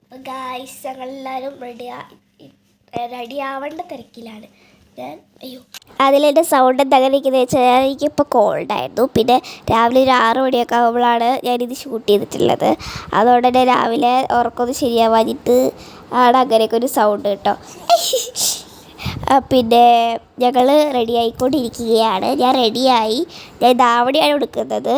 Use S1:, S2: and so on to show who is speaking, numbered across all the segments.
S1: അപ്പോൾ ഗായ്സ് ഞങ്ങളെല്ലാവരും റെഡിയാവേണ്ട തിരക്കിലാണ്. അതിലെൻ്റെ സൗണ്ട് എന്താ ഇരിക്കുന്നത് വെച്ചാൽ എനിക്കിപ്പോൾ കോൾഡായിരുന്നു. പിന്നെ രാവിലെ ഒരു 6 മണിയൊക്കെ ആകുമ്പോഴാണ് ഞാനിത് ഷൂട്ട് ചെയ്തിട്ടുള്ളത്. അതുകൊണ്ട് തന്നെ രാവിലെ ഉറക്കമൊന്നും ശരിയാവാഞ്ഞിട്ട് ആണ് അങ്ങനെയൊക്കെ ഒരു സൗണ്ട് കേട്ടോ. പിന്നെ ഞങ്ങൾ റെഡി ആയിക്കൊണ്ടിരിക്കുകയാണ്. ഞാൻ റെഡിയായി. ഞാൻ ധാവണിയാണ് എടുക്കുന്നത്.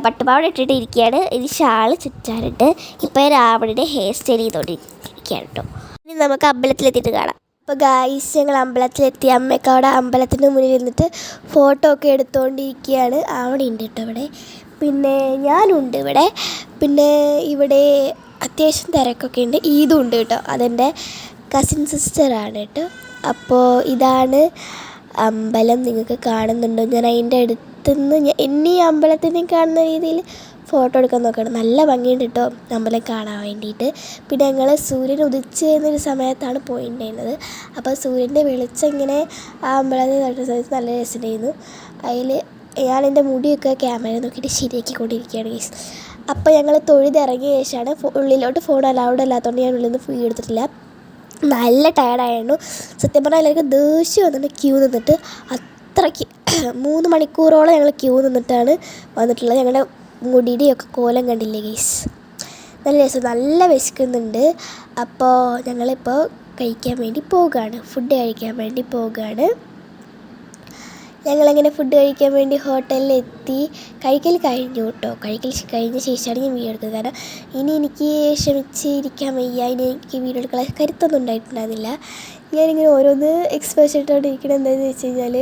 S1: പട്ടുപാവാട ഇട്ടിട്ട് ഇരിക്കുകയാണ്. ഇനി ഷാള് ചുറ്റാനുണ്ട്. ഇപ്പോൾ രാവണിയുടെ ഹെയർ സ്റ്റൈൽ ചെയ്തുകൊണ്ടിരിക്കുകയാണ് കേട്ടോ. ഇനി നമുക്ക് അമ്പലത്തിലെത്തിയിട്ട് കാണാം. അപ്പോൾ ഗായ്സ് ഞങ്ങൾ അമ്പലത്തിലെത്തി. അമ്മയൊക്കെ അവിടെ അമ്പലത്തിൻ്റെ മുന്നിൽ നിന്നിട്ട് ഫോട്ടോ ഒക്കെ എടുത്തുകൊണ്ടിരിക്കുകയാണ്. അവിടെ ഉണ്ട് കേട്ടോ ഇവിടെ. പിന്നെ ഞാനുണ്ട് ഇവിടെ. പിന്നെ ഇവിടെ അത്യാവശ്യം തിരക്കൊക്കെ ഉണ്ട്. ഈദും ഉണ്ട് കേട്ടോ. അതെൻ്റെ കസിൻ സിസ്റ്ററാണ് കേട്ടോ. അപ്പോൾ ഇതാണ് അമ്പലം. നിങ്ങൾക്ക് കാണുന്നുണ്ടോ? ഞാൻ അതിൻ്റെ അടുത്തുനിന്ന് ഇനി അമ്പലത്തിനെ കാണുന്ന രീതിയിൽ ഫോട്ടോ എടുക്കാൻ നോക്കണം. നല്ല ഭംഗിയുണ്ട് കേട്ടോ അമ്പലം കാണാൻ വേണ്ടിയിട്ട്. പിന്നെ ഞങ്ങൾ സൂര്യൻ ഉദിച്ച് വരുന്നൊരു സമയത്താണ് പോയിട്ടുണ്ടായിരുന്നത്. അപ്പോൾ സൂര്യൻ്റെ വെളിച്ചം ഇങ്ങനെ ആ അമ്പലത്തിൽ തട്ടുന്ന സമയത്ത് നല്ല രസമുണ്ടായിരുന്നു. അതിൽ ഞാൻ എൻ്റെ മുടിയൊക്കെ ക്യാമറ നോക്കിയിട്ട് ശരിയാക്കിക്കൊണ്ടിരിക്കുകയാണ് ഗൈസ്. അപ്പോൾ ഞങ്ങൾ തൊഴുതിറങ്ങിയ ശേഷമാണ് ഉള്ളിലോട്ട് ഫോൺ അലൗഡ് അല്ലാത്തതുകൊണ്ട് ഞാൻ ഉള്ളിൽ നിന്ന് ഫോൺ എടുത്തിട്ടില്ല. നല്ല ടയർഡായിരുന്നു സത്യം പറഞ്ഞാൽ. എല്ലാവർക്കും ദേഷ്യം വന്നിട്ട് ക്യൂ നിന്നിട്ട് അത്രയ്ക്ക് 3 മണിക്കൂറോളം ഞങ്ങൾ ക്യൂ നിന്നിട്ടാണ് വന്നിട്ടുള്ളത്. ഞങ്ങളുടെ മുടിയുടെയൊക്കെ കോലം കണ്ടില്ലേ ഗൈസ്. നല്ല രസം, നല്ല വിശക്കുന്നുണ്ട്. അപ്പോൾ ഞങ്ങളിപ്പോൾ കഴിക്കാൻ വേണ്ടി പോവുകയാണ്. ഫുഡ് കഴിക്കാൻ വേണ്ടി പോവുകയാണ്. ഞങ്ങളങ്ങനെ ഫുഡ് കഴിക്കാൻ വേണ്ടി ഹോട്ടലിലെത്തി. കഴിക്കൽ കഴിഞ്ഞു കേട്ടോ. കഴിക്കൽ കഴിഞ്ഞ ശേഷമാണ് ഞാൻ വീഡിയോ എടുത്തത്. കാരണം ഇനി എനിക്ക് ക്ഷമിച്ചിരിക്കാൻ വയ്യ. ഇനി എനിക്ക് വീഡിയോ എടുക്കാൻ കരുത്തൊന്നും ഉണ്ടായിട്ടുണ്ടായിരുന്നില്ല. ഞാനിങ്ങനെ ഓരോന്ന് എക്സ്പ്രഷൻ ഇട്ടുകൊണ്ടിരിക്കണം. എന്താണെന്ന് വെച്ച് കഴിഞ്ഞാൽ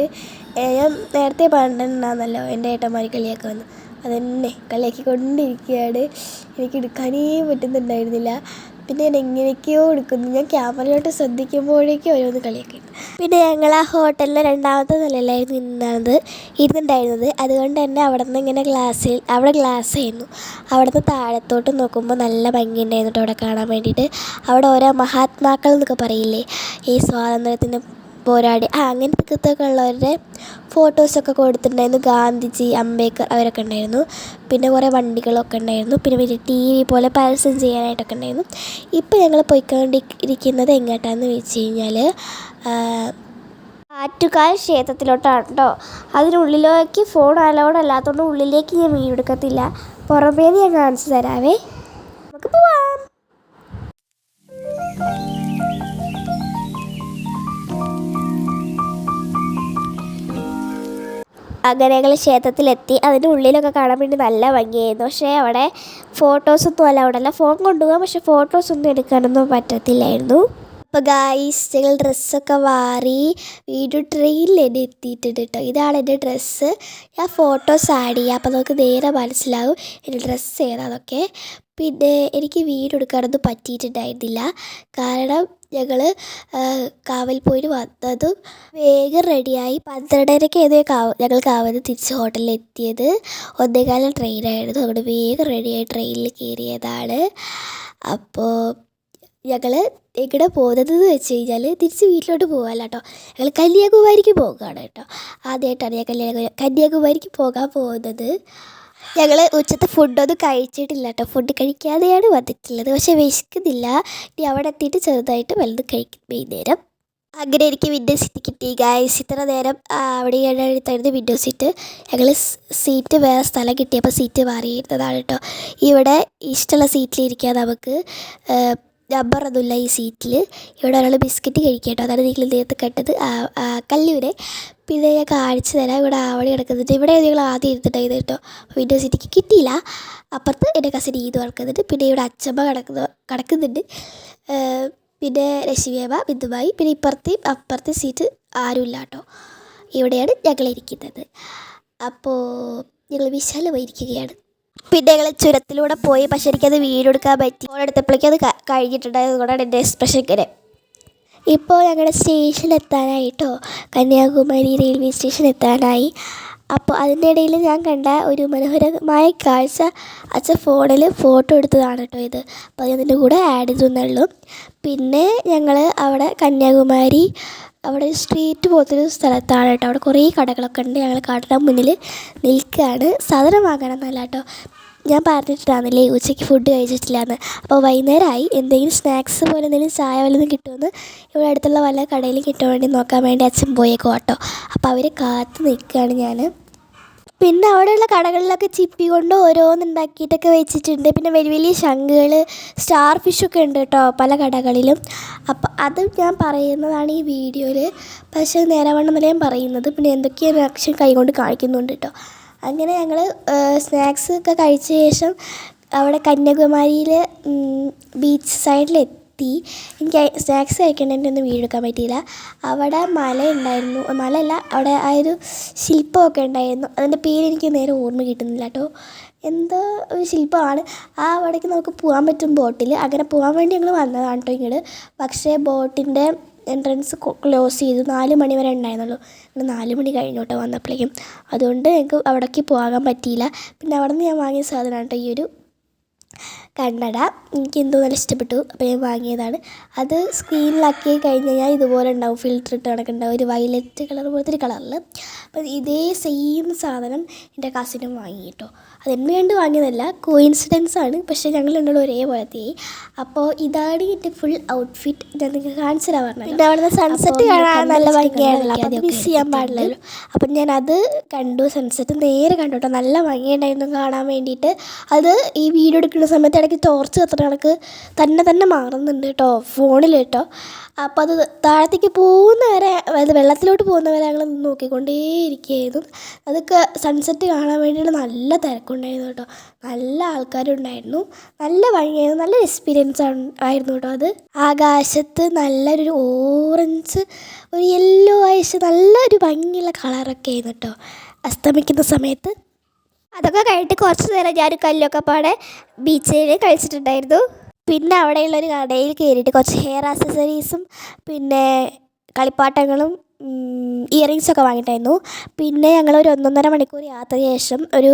S1: ഞാൻ നേരത്തെ പറഞ്ഞിട്ടുണ്ടായിരുന്നല്ലോ എൻ്റെ ഏട്ടന്മാർ കളിയൊക്കെ വന്ന് അതെന്നെ കളിയാക്കി കൊണ്ടിരിക്കുകയാണ്. എനിക്ക് എടുക്കാനേ പറ്റുന്നുണ്ടായിരുന്നില്ല. പിന്നെ ഞാൻ എങ്ങനെയൊക്കെയോ എടുക്കുന്നു. ഞാൻ ക്യാമറയിലോട്ട് ശ്രദ്ധിക്കുമ്പോഴേക്കും ഓരോന്ന് കളിയാക്കി. പിന്നെ ഞങ്ങൾ ആ ഹോട്ടലിലെ 2ാമത്തെ നിലയിലായിരുന്നു ഇരുന്നുണ്ടായിരുന്നത്. അതുകൊണ്ട് തന്നെ അവിടെ നിന്ന് ഇങ്ങനെ അവിടെ ഗ്ലാസ് ആയിരുന്നു. അവിടെ നിന്ന് താഴത്തോട്ട് നോക്കുമ്പോൾ നല്ല ഭംഗിയുണ്ടായിരുന്നു കേട്ടോ അവിടെ കാണാൻ വേണ്ടിയിട്ട്. അവിടെ ഓരോ മഹാത്മാക്കൾ എന്നൊക്കെ പറയില്ലേ, ഈ സ്വാതന്ത്ര്യത്തിന് പോരാടി അങ്ങനത്തെ ഉള്ളവരുടെ ഫോട്ടോസൊക്കെ കൊടുത്തിട്ടുണ്ടായിരുന്നു. ഗാന്ധിജി, അംബേദ്കർ അവരൊക്കെ ഉണ്ടായിരുന്നു. പിന്നെ കുറേ വണ്ടികളൊക്കെ ഉണ്ടായിരുന്നു. പിന്നെ വലിയ TV പോലെ പരസ്യം ചെയ്യാനായിട്ടൊക്കെ ഉണ്ടായിരുന്നു. ഇപ്പോൾ ഞങ്ങൾ പോയിക്കൊണ്ടിരിക്കുന്നത് എങ്ങോട്ടാണെന്ന് വെച്ച് കഴിഞ്ഞാൽ ആറ്റുകാൽ ക്ഷേത്രത്തിലോട്ടാണ് കേട്ടോ. അതിനുള്ളിലേക്ക് ഫോൺ അലൗഡ് അല്ലാത്തതുകൊണ്ട് ഉള്ളിലേക്ക് ഞാൻ വീഡിയോ എടുക്കത്തില്ല. പുറമേ ഞാൻ കാണിച്ചു തരാവേ. നമുക്ക് പോവാം. അങ്ങനെ ഞങ്ങൾ ക്ഷേത്രത്തിലെത്തി. അതിൻ്റെ ഉള്ളിലൊക്കെ കാണാൻ വേണ്ടി നല്ല ഭംഗിയായിരുന്നു. പക്ഷേ അവിടെ ഫോട്ടോസൊന്നും അല്ല. ഫോൺ കൊണ്ടുപോകാം, പക്ഷേ ഫോട്ടോസൊന്നും എടുക്കാനൊന്നും പറ്റത്തില്ലായിരുന്നു. അപ്പോൾ ഗായ്സ് ഞങ്ങൾ ഡ്രസ്സൊക്കെ മാറി വീഡിയോ ട്രെയിനിൽ എത്തിയിട്ടുണ്ട് കേട്ടോ. ഇതാണ് എൻ്റെ ഡ്രസ്സ്. ഞാൻ ഫോട്ടോസ് ആഡ് ചെയ്യാം, അപ്പോൾ നമുക്ക് നേരെ മനസ്സിലാവും എൻ്റെ ഡ്രസ്സ് ഏതാണെന്നൊക്കെ. പിന്നെ എനിക്ക് വീഡിയോ എടുക്കാനൊന്നും പറ്റിയിട്ടുണ്ടായിരുന്നില്ല. കാരണം ഞങ്ങൾ കാവൽപോയിന് വന്നതും വേഗം റെഡിയായി 12:30 ഞങ്ങൾ കാവലിൽ തിരിച്ച് ഹോട്ടലിൽ എത്തിയത്. 1:15 ട്രെയിനായിരുന്നു. അതുകൊണ്ട് വേഗം റെഡിയായി ട്രെയിനിൽ കയറിയതാണ്. അപ്പോൾ ഞങ്ങൾ എവിടെ പോകുന്നതെന്ന് വെച്ച് കഴിഞ്ഞാൽ തിരിച്ച് വീട്ടിലോട്ട് പോകാമല്ലോ കേട്ടോ. ഞങ്ങൾ കന്യാകുമാരിക്ക് പോകുകയാണ് കേട്ടോ. ആദ്യമായിട്ടാണ് ഞാൻ കന്യാകുമാരിക്ക് പോകാൻ പോകുന്നത്. ഞങ്ങൾ ഉച്ചത്തെ ഫുഡൊന്നും കഴിച്ചിട്ടില്ല കേട്ടോ. ഫുഡ് കഴിക്കാതെയാണ് വന്നിട്ടുള്ളത്. പക്ഷേ വിശക്കുന്നില്ല. ഇനി അവിടെ എത്തിയിട്ട് ചെറുതായിട്ട് വലുത് കഴിക്കും വൈകുന്നേരം. അങ്ങനെ എനിക്ക് വിൻഡോ സീറ്റ് കിട്ടി ഗായ്സ്. ഇത്ര നേരം അവിടെയാണ് എടുത്തായിരുന്നു വിൻഡോ സീറ്റ്. ഞങ്ങൾ സീറ്റ് വേറെ സ്ഥലം കിട്ടിയപ്പോൾ സീറ്റ് മാറിയിരുന്നതാണ് കേട്ടോ. ഇവിടെ ഇഷ്ടമുള്ള സീറ്റിലിരിക്കാൻ നമുക്ക് നമ്പറൊന്നുമില്ല ഈ സീറ്റിൽ. ഇവിടെ ഒരാൾ ബിസ്ക്കറ്റ് കഴിക്കുക കേട്ടോ. അതാണ് നിങ്ങൾ നേരത്തെ കണ്ടത് കല്ലൂരെ. പിന്നെ ഞാൻ കാണിച്ചു തരാം. ഇവിടെ അവിടെ കിടക്കുന്നുണ്ട്. ഇവിടെ നിങ്ങൾ ആദ്യം ഇരുന്നിട്ടായിരുന്നു കേട്ടോ. വിൻഡോ സീറ്റിക്ക് കിട്ടിയില്ല. അപ്പുറത്ത് എൻ്റെ കസിൻ ഈദ് കിടക്കുന്നുണ്ട്. പിന്നെ ഇവിടെ അച്ഛമ്മ കിടക്കുന്നുണ്ട്. പിന്നെ രശ്മിയമ്മ, ബിന്ദുമായി. പിന്നെ അപ്പുറത്തെ സീറ്റ് ആരുമില്ല കേട്ടോ. ഇവിടെയാണ് ഞങ്ങളിരിക്കുന്നത്. അപ്പോൾ ഞങ്ങൾ വിശാലമായിരിക്കുകയാണ്. പിന്നെ ഞങ്ങൾ ചുരത്തിലൂടെ പോയി. പക്ഷേ എനിക്കത് വീഡിയോ എടുക്കാൻ പറ്റി. ഫോൺ എടുത്തപ്പോഴേക്കും അത് കഴിഞ്ഞിട്ടുണ്ടായത് കൊണ്ടാണ് എൻ്റെ എക്സ്പ്രഷൻ ഇങ്ങനെ. ഇപ്പോൾ ഞങ്ങളുടെ സ്റ്റേഷൻ എത്താനായിട്ടോ, കന്യാകുമാരി റെയിൽവേ സ്റ്റേഷൻ എത്താനായി. അപ്പോൾ അതിൻ്റെ ഇടയിൽ ഞാൻ കണ്ട ഒരു മനോഹരമായ കാഴ്ച അച്ഛൻ ഫോണിൽ ഫോട്ടോ എടുത്തതാണ് കേട്ടോ ഇത്. അപ്പോൾ അതിൻ്റെ കൂടെ ആഡ് ചെയ്തെന്നുള്ളൂ. പിന്നെ ഞങ്ങൾ അവിടെ കന്യാകുമാരി അവിടെ സ്ട്രീറ്റ് പോലത്തൊരു സ്ഥലത്താണ് കേട്ടോ. അവിടെ കുറേ കടകളൊക്കെ ഉണ്ട്. ഞങ്ങൾ കടയുടെ മുന്നിൽ നിൽക്കുകയാണ്. സാധനം വാങ്ങണമെന്നല്ല കേട്ടോ. ഞാൻ പറഞ്ഞിട്ടാണല്ലേ ഉച്ചയ്ക്ക് ഫുഡ് കഴിച്ചിട്ടില്ലാന്ന്. അപ്പോൾ വൈകുന്നേരമായി എന്തെങ്കിലും സ്നാക്സ് പോലെ എന്തെങ്കിലും ചായ വല്ലതും കിട്ടുമെന്ന് ഇവിടെ അടുത്തുള്ള വല്ല കടയിലും കിട്ടാൻ വേണ്ടി നോക്കാൻ വേണ്ടി അച്ഛൻ പോയേക്കും കേട്ടോ. അപ്പോൾ അവർ കാത്ത് നിൽക്കുകയാണ് ഞാൻ. പിന്നെ അവിടെയുള്ള കടകളിലൊക്കെ ചിപ്പി കൊണ്ട് ഓരോന്നുണ്ടാക്കിയിട്ടൊക്കെ വെച്ചിട്ടുണ്ട്. പിന്നെ വലിയ വലിയ ശംഖുകൾ, സ്റ്റാർ ഫിഷൊക്കെ ഉണ്ട് കേട്ടോ പല കടകളിലും. അപ്പോൾ അത് ഞാൻ പറയുന്നതാണ് ഈ വീഡിയോയിൽ. പക്ഷേ നേരവണ്ണം ഞാൻ പറയുന്നത്. പിന്നെ എന്തൊക്കെയാണ് അച്ഛൻ കൈകൊണ്ട് കാണിക്കുന്നുണ്ട് കേട്ടോ. അങ്ങനെ ഞങ്ങൾ സ്നാക്സ് ഒക്കെ കഴിച്ച ശേഷം അവിടെ കന്യാകുമാരിയിൽ ബീച്ച് സൈഡിലെത്തി. എനിക്ക് സ്നാക്സ് കഴിക്കേണ്ടതിൻ്റെ വീഡിയോ എടുക്കാൻ പറ്റിയില്ല. അവിടെ മല ഉണ്ടായിരുന്നു, മലയല്ല, അവിടെ ആ ഒരു ശില്പമൊക്കെ ഉണ്ടായിരുന്നു. അതിൻ്റെ പേര് എനിക്ക് നേരെ ഓർമ്മ കിട്ടുന്നില്ല കേട്ടോ. എന്തോ ഒരു ശില്പമാണ്. ആ അവിടേക്ക് നമുക്ക് പോകാൻ പറ്റും ബോട്ടിൽ. അങ്ങനെ പോകാൻ വേണ്ടി ഞങ്ങൾ വന്നതാണ് കേട്ടോ ഇങ്ങോട്ട്. പക്ഷേ ബോട്ടിൻ്റെ എൻട്രൻസ് ക്ലോസ് ചെയ്തു. 4 മണി വരെ ഉണ്ടായിരുന്നുള്ളൂ. 4 മണി കഴിഞ്ഞു കേട്ടോ വന്നപ്പോഴേക്കും. അതുകൊണ്ട് ഞങ്ങൾക്ക് അവിടേക്ക് പോകാൻ പറ്റിയില്ല. പിന്നെ അവിടെ നിന്ന് ഞാൻ വാങ്ങിയ സാധനമാണ് കേട്ടോ ഈ ഒരു കണ്ണട. എനിക്ക് എന്തോ നല്ല ഇഷ്ടപ്പെട്ടു, അപ്പോൾ ഞാൻ വാങ്ങിയതാണ്. അത് സ്ക്രീനിലാക്കി കഴിഞ്ഞ് കഴിഞ്ഞാൽ ഇതുപോലെ ഉണ്ടാവും, ഫിൽറ്റർ ഇട്ട് കണക്കുണ്ടാവും, ഒരു വയലറ്റ് കളർ പോലത്തെ ഒരു കളറിൽ. അപ്പോൾ ഇതേ സെയിം സാധനം എൻ്റെ കസിനും വാങ്ങി കേട്ടോ. അതെന്നെ വേണ്ടി വാങ്ങിയതല്ല, കോയിൻസിഡൻസ് ആണ്. പക്ഷേ ഞങ്ങൾ രണ്ടും ഒരേപോലത്തെ. അപ്പോൾ ഇതാണ് എൻ്റെ ഫുൾ ഔട്ട്ഫിറ്റ്. ഞാൻ നിങ്ങൾക്ക് കാണിച്ചു തരാൻ പറഞ്ഞു. പിന്നെ അവിടെ നിന്ന് സൺസെറ്റ് കാണാൻ നല്ല ഭംഗിയാണല്ലോ, അപ്പോൾ മിസ് ചെയ്യാൻ പാടില്ലല്ലോ. അപ്പം ഞാനത് കണ്ടു, സൺസെറ്റ് നേരെ കണ്ടു കേട്ടോ. നല്ല ഭംഗിയുണ്ടായിരുന്നു കാണാൻ വേണ്ടിയിട്ട്. അത് ഈ വീഡിയോ എടുക്കുന്ന സമയത്ത് ഇടയ്ക്ക് ടോർച്ച് കത്തുന്ന കണക്ക് തന്നെ മാറുന്നുണ്ട് കേട്ടോ ഫോണിൽ കേട്ടോ. അപ്പോൾ അത് താഴത്തേക്ക് പോകുന്നവരെ, അതായത് വെള്ളത്തിലോട്ട് പോകുന്നവരെ ഞങ്ങൾ നോക്കിക്കൊണ്ടേയിരിക്കുകയായിരുന്നു. അതൊക്കെ സൺസെറ്റ് കാണാൻ വേണ്ടിയിട്ട് നല്ല തിരക്കുണ്ടായിരുന്നു കേട്ടോ. നല്ല ആൾക്കാരുണ്ടായിരുന്നു, നല്ല ഭംഗിയായിരുന്നു, നല്ല എക്സ്പീരിയൻസ് ആയിരുന്നു കേട്ടോ അത്. ആകാശത്ത് നല്ലൊരു ഓറഞ്ച്, ഒരു യെല്ലോ ആയിഷ്, നല്ലൊരു ഭംഗിയുള്ള കളറൊക്കെ ആയിരുന്നു കേട്ടോ അസ്തമിക്കുന്ന സമയത്ത്. അതൊക്കെ കഴിഞ്ഞിട്ട് കുറച്ച് നേരം ഞാൻ കല്ലൊക്കെ പാടെ ബീച്ചിൽ കളിച്ചിട്ടുണ്ടായിരുന്നു. പിന്നെ അവിടെയുള്ളൊരു കടയിൽ കയറിയിട്ട് കുറച്ച് ഹെയർ ആക്സസറീസും പിന്നെ കളിപ്പാട്ടങ്ങളും ഇയറിങ്സൊക്കെ വാങ്ങിയിട്ടായിരുന്നു. പിന്നെ ഞങ്ങളൊരു 1.5 മണിക്കൂർ യാത്രയ്ക്ക് ശേഷം ഒരു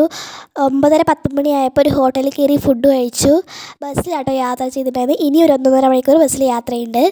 S1: 9:30-10 മണിയായപ്പോൾ ഒരു ഹോട്ടലിൽ കയറി ഫുഡ് കഴിച്ചു. ബസ്സിലാട്ടോ യാത്ര ചെയ്തിട്ടുണ്ടായിരുന്നു. ഇനി ഒരു 1.5 മണിക്കൂർ ബസ്സിൽ യാത്രയുണ്ട്.